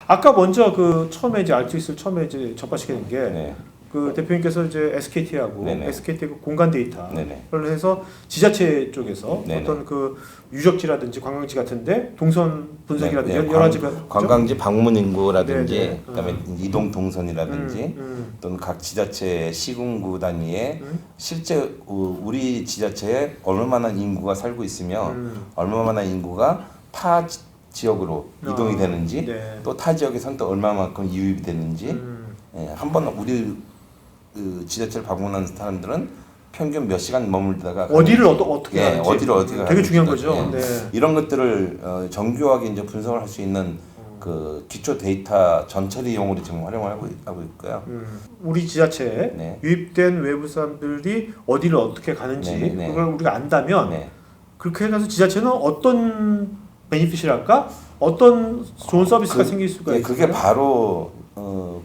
아까 먼저 그 처음에 이제 알트릭스를 처음에 이제 접하시게 된 게 네. 그 대표님께서 이제 SKT하고 네네. SKT 그 공간 데이터를 네네. 해서 지자체 쪽에서 네네. 어떤 그 유적지라든지 관광지 같은데 동선 분석이라든지 네, 네. 여러 가지 관광지 방문 인구라든지 네네. 그다음에 이동 동선이라든지 또는 각 지자체 시군구 단위에 실제 우리 지자체에 얼마나 인구가 살고 있으며 얼마나 인구가 타 지역으로 이동이 되는지 네. 또 타 지역에선 또 얼마만큼 이입이 되는지 예, 한번 우리 그 지자체를 방문한 사람들은 평균 몇 시간 머물다가 어디를 어떻게 예, 가는지 어디를 어떻게 되게 중요한 가는지, 거죠. 예. 네. 이런 것들을 정교하게 이제 분석을 할 수 있는 그 기초 데이터 전처리용으로 지금 활용을 하고 있고요. 우리 지자체에 네. 유입된 외부 사람들이 어디를 어떻게 가는지 네, 네, 네. 그걸 우리가 안다면 네. 그렇게 해서 지자체는 어떤 베니핏이랄까? 어떤 좋은 서비스가 생길 수가 예, 있어요. 그게 바로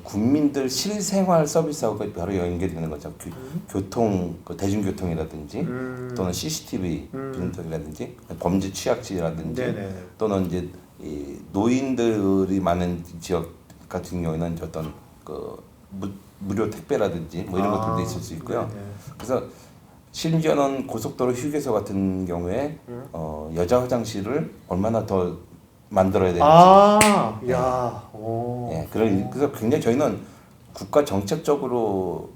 국민들 실생활 서비스하고 바로 연결이 되는 거죠. 교통, 그 대중교통이라든지 또는 CCTV 분석이라든지 범죄 취약지라든지 네네. 또는 이제 이 노인들이 많은 지역 같은 경우에는 어떤 그 무료 택배라든지 뭐 이런 것들도 있을 수 있고요. 네네. 그래서 심지어는 고속도로 휴게소 같은 경우에 여자 화장실을 얼마나 더 만들어야 되는지. 아, 야, 오. 예, 그래서 굉장히 저희는 국가 정책적으로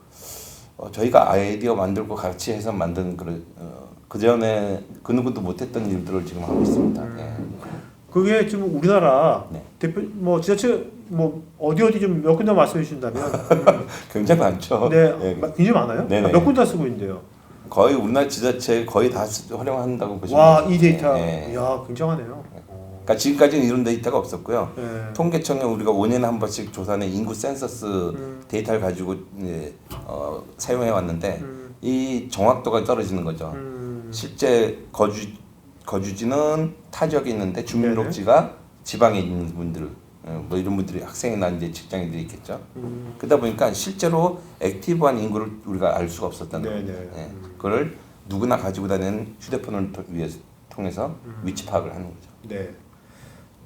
저희가 아이디어 만들고 같이 해서 만든 그 전에 그 누구도 못했던 일들을 지금 하고 있습니다. 예. 그게 지금 우리나라 네. 대표 뭐 지자체 뭐 어디 좀 몇 군데 말씀해 주신다면 굉장히 많죠. 네, 예. 굉장히 많아요. 네네. 몇 군데 쓰고 있는데요. 거의 우리나라 지자체 거의 다 활용한다고 보시면 와, 돼요. 이 데이터, 예, 예. 야, 굉장하네요. 그러니까 지금까지는 이런 데이터가 없었고요. 네. 통계청에 우리가 5년에 한 번씩 조사하는 인구 센서스 데이터를 가지고 사용해 왔는데 이 정확도가 떨어지는 거죠. 실제 거주지는 타 지역에 있는데 주민등록지가 지방에 있는 분들, 뭐 이런 분들이 학생이나 이제 직장인들이 있겠죠. 그러다 보니까 실제로 액티브한 인구를 우리가 알 수가 없었다는 네네. 겁니다. 예. 그걸 누구나 가지고 다니는 휴대폰을 통해서 위치 파악을 하는 거죠. 네.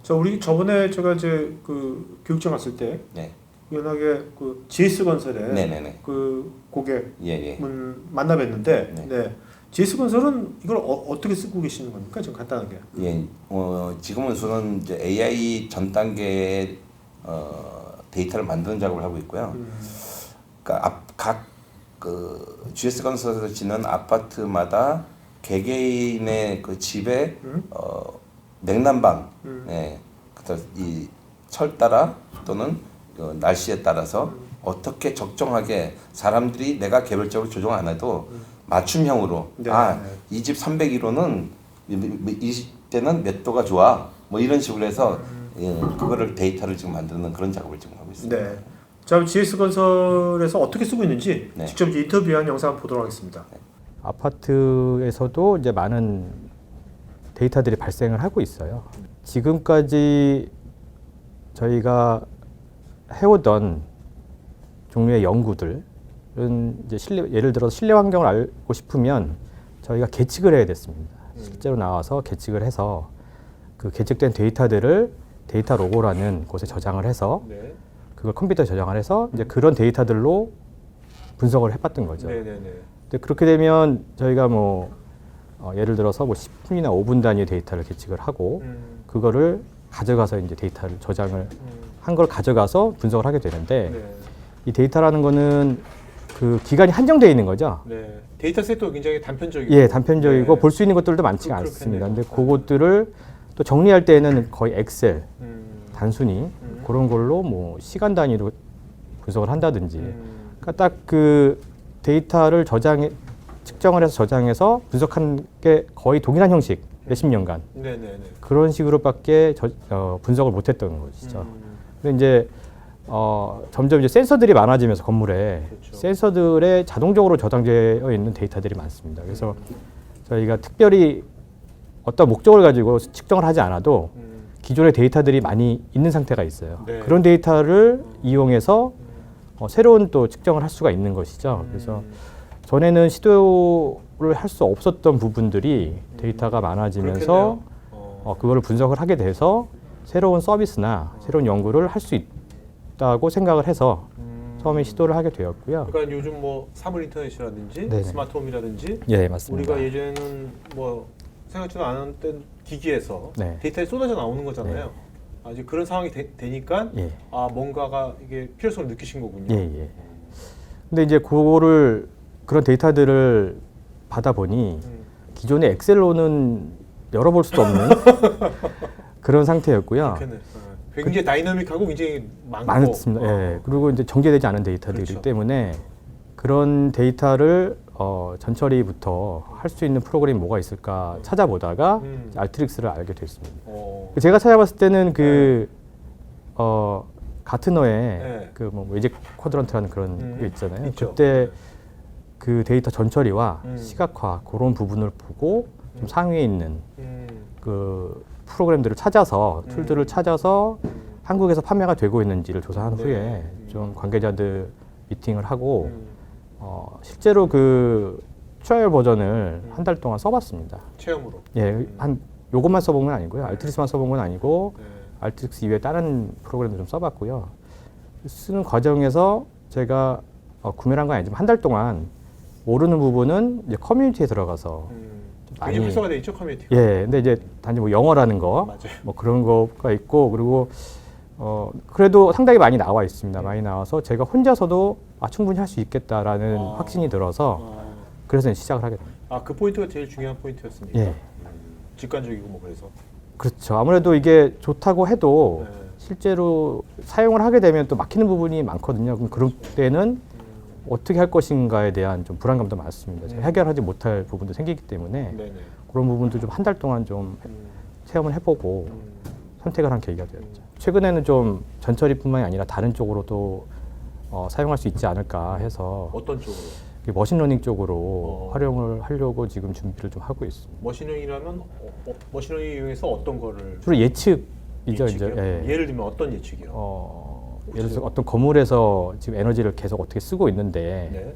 우리 저번에 제가 이제 그 교육청 갔을 때 네. 연하게 그 GS 건설에 네네네. 그 고객 예. 만나 뵀는데 네. 네. GS 건설은 이걸 어떻게 쓰고 계시는 겁니까? 좀 간단하게. 예, 지금은 우선 이제 AI 전 단계의 데이터를 만드는 작업을 하고 있고요. 그러니까 각그 GS 건설에서 짓는 아파트마다 개개인의 그 집에 냉난방, 예, 그래서 이 철 따라 또는 날씨에 따라서 어떻게 적정하게 사람들이 내가 개별적으로 조정 안 해도 맞춤형으로 네. 이 집 301호는 이 때는 몇 도가 좋아 뭐 이런 식으로 해서 예, 그거를 데이터를 지금 만드는 그런 작업을 지금 하고 있습니다. 네. 자, GS 건설에서 어떻게 쓰고 있는지 네. 직접 이제 인터뷰한 영상 한번 보도록 하겠습니다. 아파트에서도 이제 많은 데이터들이 발생을 하고 있어요. 지금까지 저희가 해오던 종류의 연구들은 이제 예를 들어서 실내 환경을 알고 싶으면 저희가 계측을 해야 됐습니다. 실제로 나와서 계측을 해서 그 계측된 데이터들을 데이터 로고라는 곳에 저장을 해서 네. 그걸 컴퓨터에 저장을 해서 이제 그런 데이터들로 분석을 해봤던 거죠. 네네네. 근데 그렇게 되면 저희가 뭐 예를 들어서 뭐 10분이나 5분 단위의 데이터를 계측을 하고 그거를 가져가서 이제 데이터를 저장을 한 걸 가져가서 분석을 하게 되는데 네. 이 데이터라는 거는 그 기간이 한정되어 있는 거죠. 네. 데이터셋도 굉장히 단편적이고. 예, 단편적이고 네. 볼 수 있는 것들도 많지가 그렇겠네요. 않습니다. 근데 그것들을 또 정리할 때에는 거의 엑셀 단순히 그런 걸로 뭐 시간 단위로 분석을 한다든지 그러니까 딱 그 데이터를 측정을 해서 저장해서 분석한 게 거의 동일한 형식 몇십 년간 네네네. 그런 식으로밖에 분석을 못했던 것이죠. 근데 이제 점점 이제 센서들이 많아지면서 건물에 그렇죠. 센서들에 자동적으로 저장되어 있는 데이터들이 많습니다. 그래서 저희가 특별히 어떤 목적을 가지고 측정을 하지 않아도 기존의 데이터들이 많이 있는 상태가 있어요. 네. 그런 데이터를 이용해서 새로운 또 측정을 할 수가 있는 것이죠. 그래서 전에는 시도를 할 수 없었던 부분들이 데이터가 많아지면서 그거를 분석을 하게 돼서 새로운 서비스나 새로운 연구를 할 수 있다고 생각을 해서 처음에 시도를 하게 되었고요. 그러니까 요즘 뭐 사물 인터넷이라든지 네네. 스마트홈이라든지 예, 맞습니다. 우리가 예전에는 뭐 생각지도 않았던 기기에서 네. 데이터에 쏟아져 나오는 거잖아요. 아직 그런 상황이 되니까 예. 아 뭔가가 이게 필요성을 느끼신 거군요. 예, 예. 근데 이제 그거를 그런 데이터들을 받아 보니 기존의 엑셀로는 열어볼 수도 없는 그런 상태였고요. 그렇겠네. 굉장히 다이나믹하고 굉장히 많습니다. 예. 그리고 이제 정제되지 않은 데이터들이기 그렇죠. 때문에 그런 데이터를 전처리부터 할 수 있는 프로그램이 뭐가 있을까 찾아보다가 이제 알트릭스를 알게 됐습니다. 제가 찾아봤을 때는 가트너의 네. 그뭐 웨지 쿼드런트라는 그런 게 있잖아요. 있죠. 그때 그 데이터 전처리와 음. 시각화 그런 부분을 보고 좀 상위에 있는 음. 그 프로그램들을 찾아서 툴들을 찾아서 한국에서 판매가 되고 있는지를 조사한 네. 후에 좀 관계자들 미팅을 하고 음. 실제로 그 트라이얼 버전을 한 달 동안 써봤습니다. 체험으로. 예, 한 요것만 써본 건 아니고요. 알트릭스만 써본 건 아니고 네. 알트릭스 이외에 다른 프로그램도 좀 써봤고요. 쓰는 과정에서 제가 구매를 한 건 아니지만 한 달 동안 모르는 부분은 이제 커뮤니티에 들어가서 굉장히 많이- 활성화돼 있죠 커뮤니티가. 예, 근데 이제 단지 뭐 영어라는 거, 맞아요. 뭐 그런 거가 있고 그리고 그래도 상당히 많이 나와 있습니다. 많이 나와서 제가 혼자서도 충분히 할 수 있겠다라는 아. 확신이 들어서 그래서 시작을 하게 됩니다. 그 포인트가 제일 중요한 포인트였습니까? 예, 직관적이고 뭐 그래서. 그렇죠. 아무래도 이게 좋다고 해도 네. 실제로 사용을 하게 되면 또 막히는 부분이 많거든요. 그럼 그럴 때는 어떻게 할 것인가에 대한 좀 불안감도 많습니다. 제가 해결하지 못할 부분도 생기기 때문에 네네. 그런 부분도 좀 한 달 동안 좀 체험을 해보고 음. 선택을 한 계기가 되었죠. 최근에는 좀 전처리뿐만이 아니라 다른 쪽으로도 사용할 수 있지 않을까 해서 어떤 쪽으로? 머신러닝 쪽으로 활용을 하려고 지금 준비를 좀 하고 있습니다. 머신러닝이라면 머신러닝 이용해서 어떤 거를? 주로 예측이죠. 이제 예측이요? 예. 예를 들면 어떤 예측이요? 예를 들어서 어떤 건물에서 지금 에너지를 계속 어떻게 쓰고 있는데 네.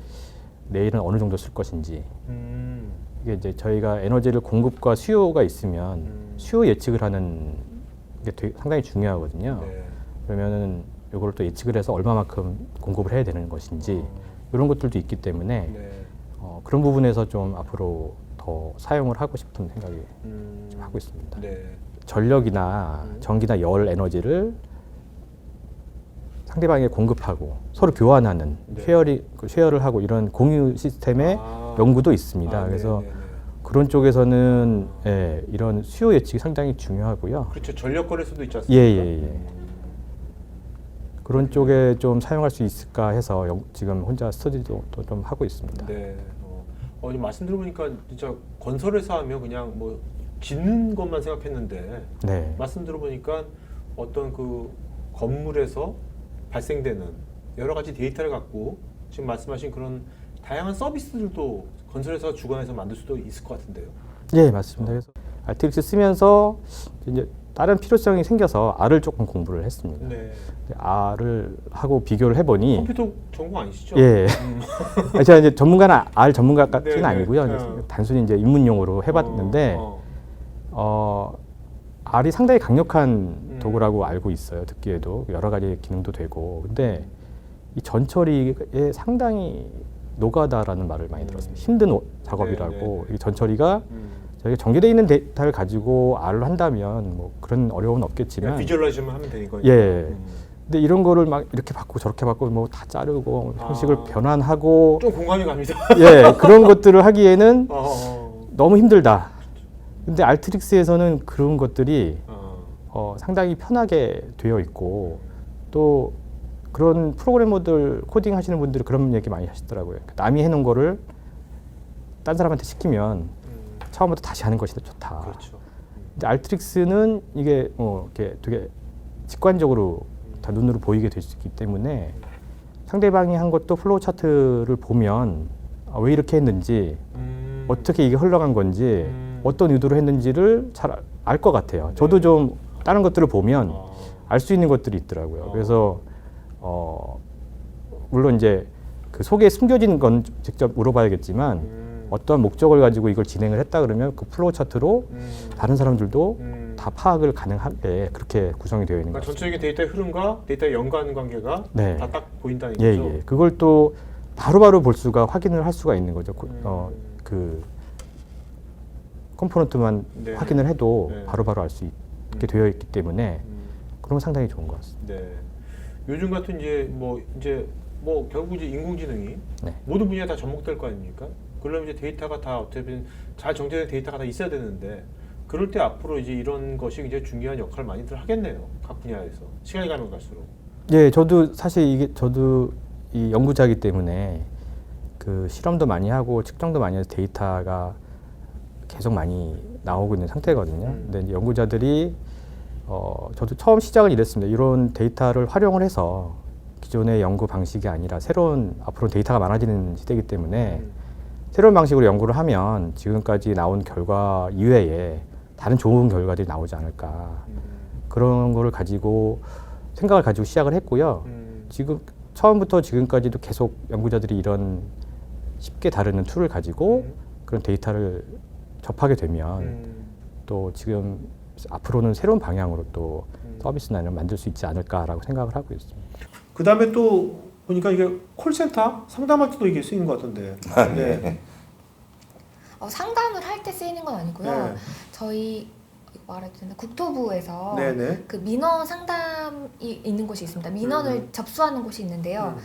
내일은 어느 정도 쓸 것인지 음. 이게 이제 저희가 에너지를 공급과 수요가 있으면 수요 예측을 하는 게 상당히 중요하거든요. 네. 그러면은 이걸 또 예측을 해서 얼마만큼 공급을 해야 되는 것인지 이런 것들도 있기 때문에 네. 그런 부분에서 좀 앞으로 더 사용을 하고 싶은 생각이 좀 하고 음. 있습니다. 네. 전력이나 전기나 열 에너지를 상대방에게 공급하고 서로 교환하는 네. 쉐어를 하고 이런 공유 시스템의 연구도 있습니다. 그래서 네네네. 그런 쪽에서는 이런 수요 예측이 상당히 중요하고요. 그렇죠. 전력 거래소도 있지 않습니까? 예. 그런 쪽에 좀 사용할 수 있을까 해서 지금 혼자 스터디도 또 좀 하고 있습니다. 네. 지금 말씀 들어보니까 진짜 건설회사 하면 그냥 뭐 짓는 것만 생각했는데 네. 말씀 들어보니까 어떤 그 건물에서 발생되는 여러 가지 데이터를 갖고 지금 말씀하신 그런 다양한 서비스들도 건설회사가 주관해서 만들 수도 있을 것 같은데요. 예, 맞습니다. 그래서 RTX 쓰면서 이제 다른 필요성이 생겨서 R을 조금 공부를 했습니다. 네. R을 하고 비교를 해보니 컴퓨터 전공 아니시죠? 예. 제가 이제 전문가는 R 전문가까지는 네, 네. 아니고요. 단순히 이제 입문용으로 해봤는데 R이 상당히 강력한 도구라고 알고 있어요. 듣기에도 여러 가지 기능도 되고. 근데 이 전처리에 상당히 노가다라는 말을 많이 들었습니다. 힘든 작업이라고. 이 전처리가 저희가 정제되어 있는 데이터를 가지고 R로 한다면 뭐 그런 어려움은 없겠지만 비주얼라이즈만 하면 되니까. 예. 근데 이런 거를 막 이렇게 바꾸고 저렇게 바꾸고 뭐 다 자르고 형식을 변환하고 좀 공감이 갑니다. 예, 그런 것들을 하기에는 너무 힘들다. 근데 알트릭스에서는 그런 것들이 상당히 편하게 되어 있고 또 그런 프로그래머들 코딩 하시는 분들이 그런 얘기 많이 하시더라고요. 남이 해놓은 거를 딴 사람한테 시키면 처음부터 다시 하는 것이 더 좋다. 그렇죠. 근데 알트릭스는 이게 이렇게 되게 직관적으로 다 눈으로 보이게 될 수 있기 때문에 상대방이 한 것도 플로우 차트를 보면 왜 이렇게 했는지 어떻게 이게 흘러간 건지 어떤 의도로 했는지를 잘 알 것 같아요. 저도 좀 다른 것들을 보면 알 수 있는 것들이 있더라고요. 그래서 물론 이제 그 속에 숨겨진 건 직접 물어봐야겠지만 어떠한 목적을 가지고 이걸 진행을 했다 그러면 그 플로우 차트로 다른 사람들도 다 다 파악을 가능하게 그렇게 구성이 되어 있는 그러니까 것 같습니다. 전체적인 데이터의 흐름과 데이터의 연관 관계가 네. 다 딱 보인다는 예, 거죠. 예. 그걸 또 바로바로 볼 수가 확인을 할 수가 있는 거죠. 그 컴포넌트만 네. 확인을 해도 네. 바로바로 알 수 있게 되어 있기 때문에 음, 그런 건 상당히 좋은 것 같습니다. 네. 요즘 같은 이제 결국 이제 인공지능이 네. 모든 분야에 다 접목될 거 아닙니까? 그러면 이제 데이터가 다 어차피 잘 정제된 데이터가 다 있어야 되는데 그럴 때 앞으로 이제 이런 것이 굉장히 중요한 역할을 많이들 하겠네요. 각 분야에서 시간이 가면 갈수록. 예, 저도 사실 저도 이 연구자이기 때문에 그 실험도 많이 하고 측정도 많이 해서 데이터가 계속 많이 나오고 있는 상태거든요. 근데 이제 연구자들이 저도 처음 시작은 이랬습니다. 이런 데이터를 활용을 해서 기존의 연구 방식이 아니라 새로운 앞으로 데이터가 많아지는 시대이기 때문에 새로운 방식으로 연구를 하면 지금까지 나온 결과 이외에 다른 좋은 결과들이 나오지 않을까 그런 거를 가지고 생각을 가지고 시작을 했고요. 지금 처음부터 지금까지도 계속 연구자들이 이런 쉽게 다루는 툴을 가지고 그런 데이터를 접하게 되면 또 지금 앞으로는 새로운 방향으로 또 서비스나 만들 수 있지 않을까라고 생각을 하고 있습니다. 그 다음에 또 보니까 이게 콜센터 상담할 때도 이게 쓰이는 것 같던데. 네. 상담을 할 때 쓰이는 건 아니고요. 네. 저희 말해도 되나 국토부에서 네네. 그 민원 상담이 있는 곳이 있습니다. 민원을 접수하는 곳이 있는데요.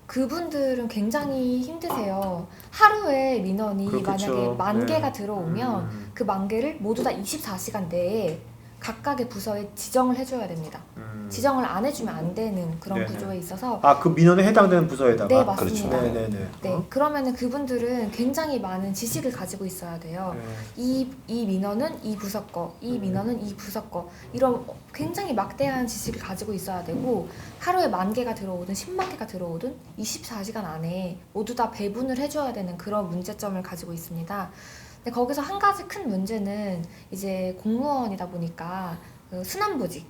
그분들은 굉장히 힘드세요. 하루에 민원이 그렇겠죠. 만약에 10,000개가 네. 들어오면 그 10,000개를 모두 다 24시간 내에 각각의 부서에 지정을 해줘야 됩니다. 지정을 안 해주면 안 되는 그런 네네. 구조에 있어서 그 민원에 해당되는 부서에다가. 네, 맞습니다. 그렇죠. 네네네. 네, 그러면은 그분들은 굉장히 많은 지식을 가지고 있어야 돼요. 이 민원은 이 부서 거, 이 민원은 이 부서 거, 이런 굉장히 막대한 지식을 가지고 있어야 되고 하루에 10,000개가 들어오든 100,000개가 들어오든 24시간 안에 모두 다 배분을 해줘야 되는 그런 문제점을 가지고 있습니다. 근데 거기서 한 가지 큰 문제는 이제 공무원이다 보니까 그 순환보직이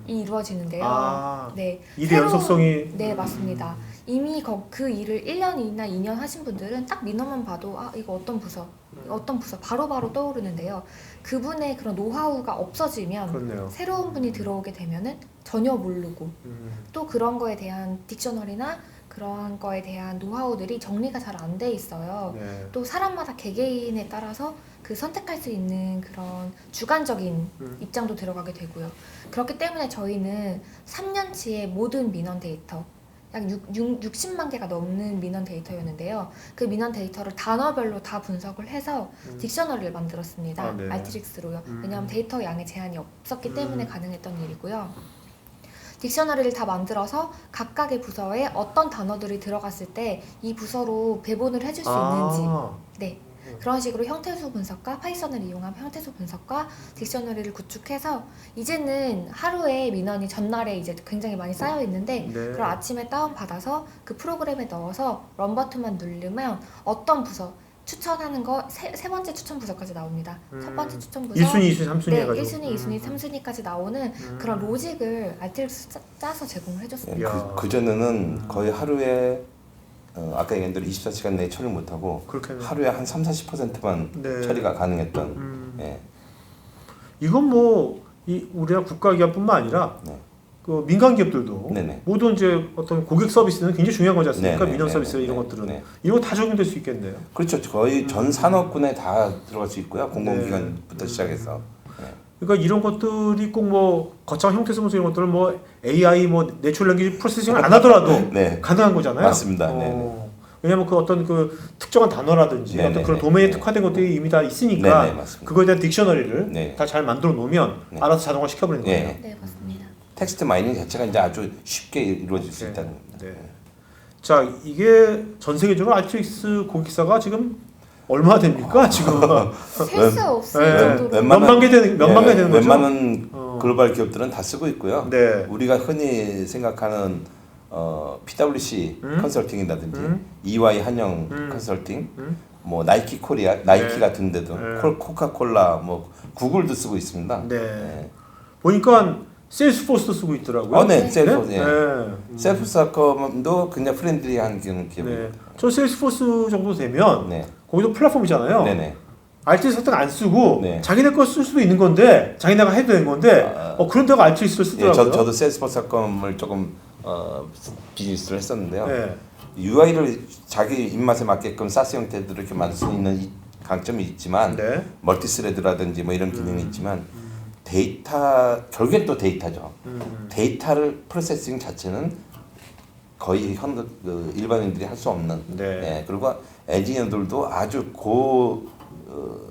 이루어지는데요. 네, 일의 연속성이. 네, 맞습니다. 이미 그 일을 1년이나 2년 하신 분들은 딱 민원만 봐도 이거 어떤 부서 바로바로 떠오르는데요. 그분의 그런 노하우가 없어지면 그렇네요. 새로운 분이 들어오게 되면은 전혀 모르고 또 그런 거에 대한 딕셔너리나 그런 거에 대한 노하우들이 정리가 잘 안 돼 있어요. 네. 또 사람마다 개개인에 따라서 그 선택할 수 있는 그런 주관적인 입장도 들어가게 되고요. 그렇기 때문에 저희는 3년치의 모든 민원 데이터, 약 60만 개가 넘는 민원 데이터였는데요. 그 민원 데이터를 단어별로 다 분석을 해서 딕셔너리를 만들었습니다. 네. 알트릭스로요. 왜냐하면 데이터 양의 제한이 없었기 때문에 가능했던 일이고요. 딕셔너리를 다 만들어서 각각의 부서에 어떤 단어들이 들어갔을 때 이 부서로 배분을 해줄 수 있는지 네, 그런 식으로 형태수 분석과 파이썬을 이용한 형태수 분석과 딕셔너리를 구축해서 이제는 하루에 민원이 전날에 이제 굉장히 많이 쌓여 있는데 그걸 아침에 다운받아서 그 프로그램에 넣어서 런 버튼만 누르면 어떤 부서 추천하는 거 세 번째 추천 부서까지 나옵니다. 첫 번째 추천 부서 1순위, 2순위, 3순위 네, 해가지고. 1순위, 2순위, 3순위까지 나오는 그런 로직을 알트릭스 짜서 제공을 해줬습니다. 그전에는 거의 하루에 아까 얘기한 대로 24시간 내에 처리를 못하고 그렇겠네요. 하루에 한 30-40%만 네. 처리가 가능했던 예. 이건 우리나라 국가기관뿐만 아니라 네. 그 민간 기업들도 네네. 모든 이제 어떤 고객 서비스는 굉장히 중요한 거지 않습니까? 네네. 민원 서비스 네네. 이런 것들은 네. 이런 거 다 적용될 수 있겠네요. 그렇죠. 거의 전 산업군에 다 들어갈 수 있고요. 공공기관부터 시작해서. 그러니까 이런 것들이 꼭 거창한 형태수 분석 이런 것들은 AI 내추럴 랭귀지 프로세싱을 안 하더라도 네. 가능한 거잖아요. 맞습니다. 네네. 왜냐하면 그 어떤 그 특정한 단어라든지 네네. 어떤 그런 도메인에 네네. 특화된 것들이 이미 다 있으니까 네네, 맞습니다. 그거에 대한 딕셔너리를 네. 다 잘 만들어 놓으면 네. 알아서 자동화 시켜버리는 거예요. 네. 네, 맞습니다. 텍스트 마이닝 자체가 이제 아주 쉽게 이루어질 수 있다는 겁니다. 네. 자, 이게 전 세계적으로 알트릭스 고객사가 지금 얼마 됩니까? 지금 셀 수 없을 네. 정도로 몇만 개 되는 거죠? 웬만한 글로벌 기업들은 다 쓰고 있고요. 네. 우리가 흔히 생각하는 PwC 컨설팅이라든지 EY 한영 컨설팅, 나이키 코리아, 나이키 네. 같은 데도 네. 코카콜라, 구글도 쓰고 있습니다. 네. 보니까 세일스포스도 쓰고 있더라고요. 네, 셀프, 네. 예. 네. 셀프스닷컴도 굉장히 프렌들리한 기업입니다. 네. 저 세일스포스 정도 되면 네. 거기도 플랫폼이잖아요. 네네. RTX 선택 안 쓰고 네. 자기네 거 쓸 수도 있는 건데 자기네가 해도 되는 건데 그런 데가 RTX를 예, 쓰더라고요. 저도 세일즈포스 사건을 조금 비즈니스를 했었는데요. 네. UI를 자기 입맛에 맞게끔 사스 형태대로 이렇게 만들 수 있는 강점이 있지만 네. 멀티스레드라든지 뭐 이런 기능이 있지만 데이터 결국엔 또 데이터죠. 데이터를 프로세싱 자체는 거의 일반인들이 할 수 없는. 네. 예, 그리고 엔지니어들도 아주 고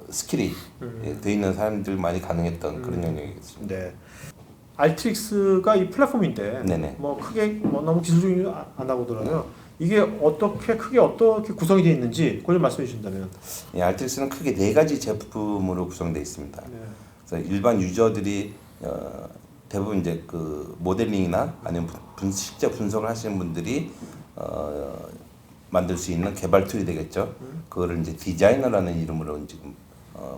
스킬이 돼 있는 사람들 많이 가능했던 그런 영역이겠습니다. 네. RTX가 이 플랫폼인데 네네. 뭐 크게 뭐 너무 기술적이지 않다고 들어요. 이게 어떻게 구성이 되어 있는지 그걸 좀 말씀해 주신다면. 예, RTX는 크게 네 가지 제품으로 구성되어 있습니다. 네. 그래서 일반 유저들이 대부분 이제 그 모델링이나 아니면 실제 분석을 하시는 분들이 만들 수 있는 개발 툴이 되겠죠. 그거를 이제 디자이너라는 이름으로 지금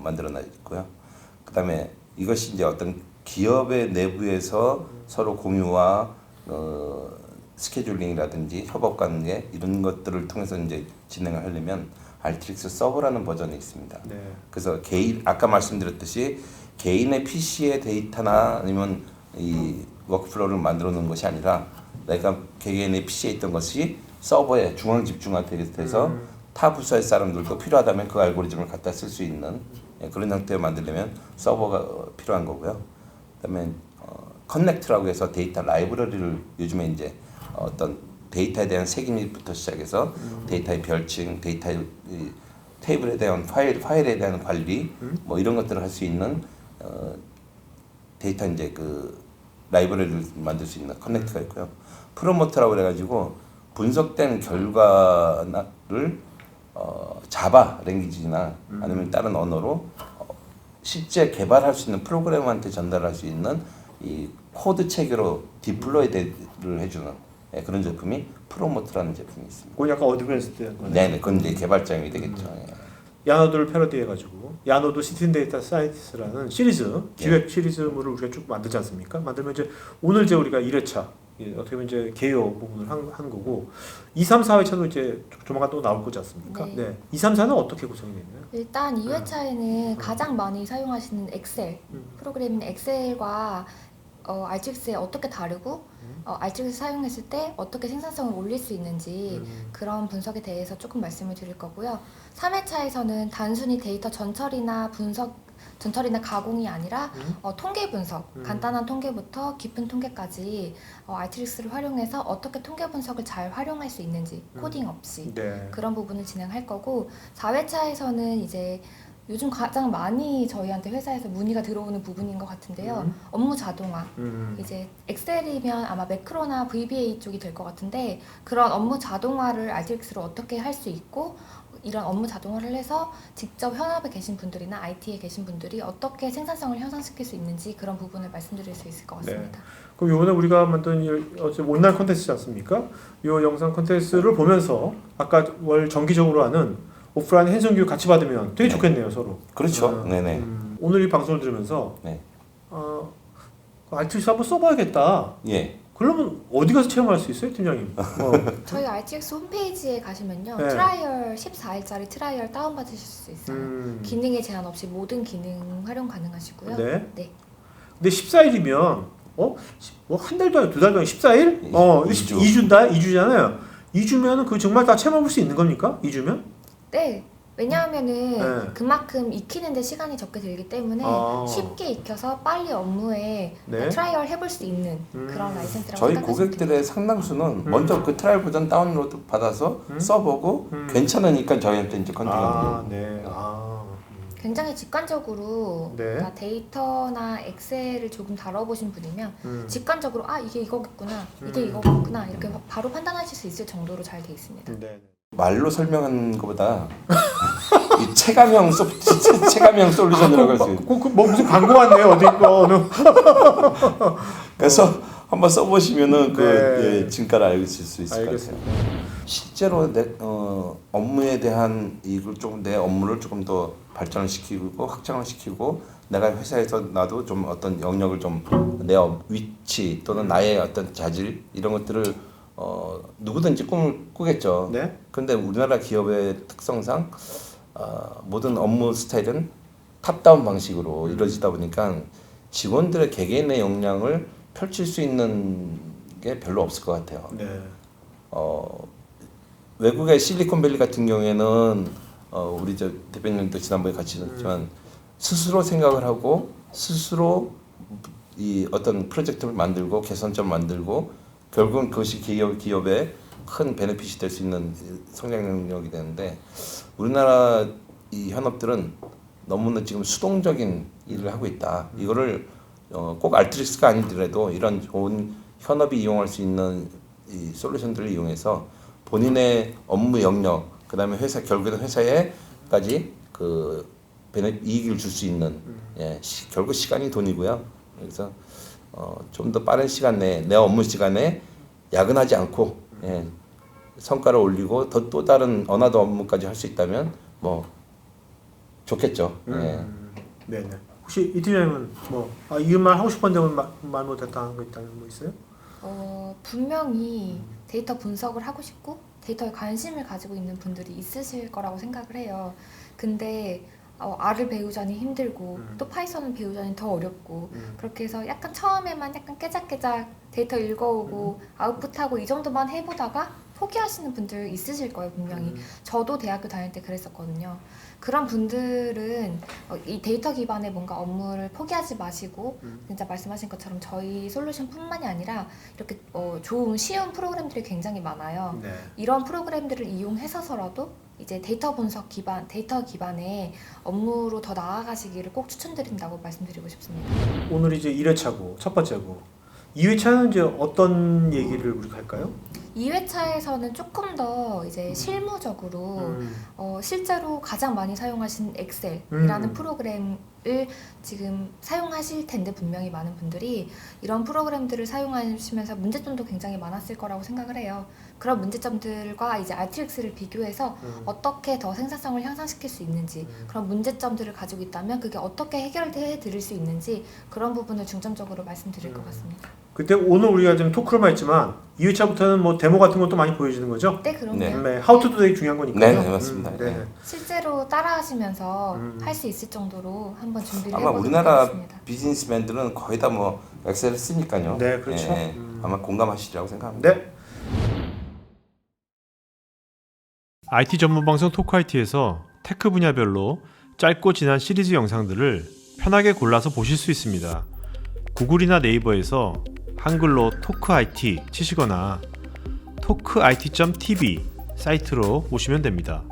만들어놔 있고요. 그다음에 이것이 이제 어떤 기업의 내부에서 서로 공유와 스케줄링이라든지 협업 관계 이런 것들을 통해서 이제 진행을 하려면 RTX 서버라는 버전이 있습니다. 네. 그래서 아까 말씀드렸듯이 개인의 PC의 데이터나 아니면 이 워크플로우를 만들어 놓은 것이 아니라 내가 개개인의 PC에 있던 것이 서버에 중앙 집중화돼서 타 부서의 사람들도 필요하다면 그 알고리즘을 갖다 쓸 수 있는 그런 형태를 만들려면 서버가 필요한 거고요. 그다음에 커넥트라고 해서 데이터 라이브러리를 요즘에 이제 어떤 데이터에 대한 색임부터 시작해서 데이터의 별칭, 데이터의 테이블에 대한 파일에 대한 관리 뭐 이런 것들을 할 수 있는 데이터 이제 그 라이브러리를 만들 수 있는 커넥트가 있고요. 프로모터라고 그래가지고 분석된 결과를 자바 랭귀지나 아니면 다른 언어로 실제 개발할 수 있는 프로그램한테 전달할 수 있는 이 코드 체계로 디플로이를 해주는 그런 제품이 프로모터라는 제품이 있습니다. 그건 약간 어드밴스드 거네. 네네, 그건 이제 개발장이 되겠죠. 야노드를 패러디해가지고 야노드 시티즌 데이터 사이언스라는 시리즈 기획 시리즈물을 우리가 쭉 만들지 않습니까? 만들면 이제 오늘 이제 우리가 1회차 어떻게 보면 이제 개요 부분을 한 거고 2, 3, 4회차도 이제 조만간 또 나올 거지 않습니까? 네. 네. 2, 3, 4는 어떻게 구성이 되나요? 일단 2회차에는 가장 많이 사용하시는 엑셀 프로그램인 엑셀과 RTX에 어떻게 다르고 RTX 사용했을 때 어떻게 생산성을 올릴 수 있는지 그런 분석에 대해서 조금 말씀을 드릴 거고요. 3회차에서는 단순히 데이터 전처리나 가공이 아니라 통계 분석, 간단한 통계부터 깊은 통계까지 RTX를 활용해서 어떻게 통계 분석을 잘 활용할 수 있는지 코딩 없이 네. 그런 부분을 진행할 거고 4회차에서는 이제 요즘 가장 많이 저희한테 회사에서 문의가 들어오는 부분인 것 같은데요. 업무 자동화. 이제 엑셀이면 아마 매크로나 VBA 쪽이 될 것 같은데 그런 업무 자동화를 RTX로 어떻게 할 수 있고 이런 업무 자동화를 해서 직접 현업에 계신 분들이나 IT에 계신 분들이 어떻게 생산성을 향상시킬 수 있는지 그런 부분을 말씀드릴 수 있을 것 같습니다. 네. 그럼 이번에 우리가 만든 온라인 콘텐츠지 않습니까? 이 영상 콘텐츠를 보면서 아까 월 정기적으로 하는 오프라인 핸즈온 교육 같이 받으면 되게 좋겠네요, 서로. 그렇죠. 네네. 오늘 이 방송을 들으면서 네. RTX 한번 써봐야겠다. 예. 그러면 어디 가서 체험할 수 있어요, 팀장님? 저희 RTX 홈페이지에 가시면요. 네. 트라이얼 14일짜리 트라이얼 다운받으실 수 있어요. 기능에 제한 없이 모든 기능 활용 가능하시고요. 네. 네. 근데 14일이면 뭐 한 달도 아니고 2달도 아니고 14일? 2주. 2주잖아요. 2주면은 그 정말 다 체험해볼 수 있는 겁니까? 2주면? 네. 왜냐하면은 네. 그만큼 익히는데 시간이 적게 들기 때문에 쉽게 익혀서 빨리 업무에 네. 트라이얼 해볼 수 있는 그런 라이센스라고 저희 생각하시면 고객들의 됩니다. 상당수는 먼저 그 트라이얼 버전 다운로드 받아서 써보고 괜찮으니까 저희한테 이제 컨택합니다. 네. 굉장히 직관적으로 네. 그러니까 데이터나 엑셀을 조금 다뤄보신 분이면 직관적으로 이게 이거겠구나 이게 이거겠구나 이렇게 바로 판단하실 수 있을 정도로 잘 돼 있습니다. 네. 말로 설명하는 것보다 이 체감형 솔루션이라고 할 수 있어요. 뭐 무슨 광고 같네요, 어디 어느. 그래서 한번 써보시면은 네. 진가를 알실 수 있을 알겠습니다. 것 같아요. 실제로 업무에 대한 이걸 내 업무를 조금 더 발전을 시키고 확장을 시키고 내가 회사에서 나도 좀 어떤 영역을 좀 내 위치 또는 나의 어떤 자질 이런 것들을 누구든지 꿈을 꾸겠죠. 네. 그런데 우리나라 기업의 특성상 모든 업무 스타일은 탑다운 방식으로 이루어지다 보니까 직원들의 개개인의 역량을 펼칠 수 있는 게 별로 없을 것 같아요. 네. 외국의 실리콘밸리 같은 경우에는 우리 저 대표님도 지난번에 같이 했지만 스스로 생각을 하고 스스로 이 어떤 프로젝트를 만들고 개선점 만들고 결국은 그것이 기업의 큰 베네핏이 될 수 있는 성장 능력이 되는데 우리나라 이 현업들은 너무나 지금 수동적인 일을 하고 있다. 이거를 꼭 알트릭스가 아니더라도 이런 좋은 현업이 이용할 수 있는 이 솔루션들을 이용해서 본인의 업무 영역, 그다음에 결국에는 회사에까지 그 이익을 줄 수 있는 결국 시간이 돈이고요. 그래서 좀 더 빠른 시간 내에 내 업무 시간에 야근하지 않고 성과를 올리고 또 다른 어나더 업무까지 할 수 있다면 뭐 좋겠죠. 네네. 혹시 이 팀장님은 이 말 하고 싶었는데 말 못했다는 거 있다면 뭐 있어요? 분명히 데이터 분석을 하고 싶고 데이터에 관심을 가지고 있는 분들이 있으실 거라고 생각을 해요. 근데 R을 배우자니 힘들고 또 파이썬을 배우자니 더 어렵고 그렇게 해서 약간 처음에만 약간 깨작깨작 데이터 읽어오고 아웃풋하고 이 정도만 해보다가 포기하시는 분들 있으실 거예요, 분명히. 저도 대학교 다닐 때 그랬었거든요. 그런 분들은 이 데이터 기반의 뭔가 업무를 포기하지 마시고 진짜 말씀하신 것처럼 저희 솔루션뿐만이 아니라 이렇게 좋은 쉬운 프로그램들이 굉장히 많아요. 네. 이런 프로그램들을 이용해서서라도 이제 데이터 기반의 업무로 더 나아가시기를 꼭 추천드린다고 말씀드리고 싶습니다. 오늘 이제 1회차고 첫 번째고 2회차는 이제 어떤 얘기를 우리가 할까요? 2회차에서는 조금 더 이제 실무적으로 실제로 가장 많이 사용하신 엑셀이라는 프로그램을 지금 사용하실 텐데 분명히 많은 분들이 이런 프로그램들을 사용하시면서 문제점도 굉장히 많았을 거라고 생각을 해요. 그런 문제점들과 이제 RTX를 비교해서 어떻게 더 생산성을 향상시킬 수 있는지 그런 문제점들을 가지고 있다면 그게 어떻게 해결해 드릴 수 있는지 그런 부분을 중점적으로 말씀드릴 것 같습니다. 그때 오늘 우리가 지금 토크로만 했지만 2회차부터는 뭐 데모 같은 것도 많이 보여주는 거죠? 네, 그럼요. 네. 네, 하우투도 되게 중요한 거니까요. 네, 맞습니다. 네. 실제로 따라하시면서 할 수 있을 정도로 한번 준비를 아마 해보도록 우리나라 하겠습니다. 비즈니스맨들은 거의 다 뭐 엑셀을 쓰니까요. 네, 그렇죠. 아마 공감하시리라고 생각합니다. 네. IT 전문 방송 토크IT에서 테크 분야별로 짧고 진한 시리즈 영상들을 편하게 골라서 보실 수 있습니다. 구글이나 네이버에서 한글로 토크IT 치시거나 토크IT.tv 사이트로 오시면 됩니다.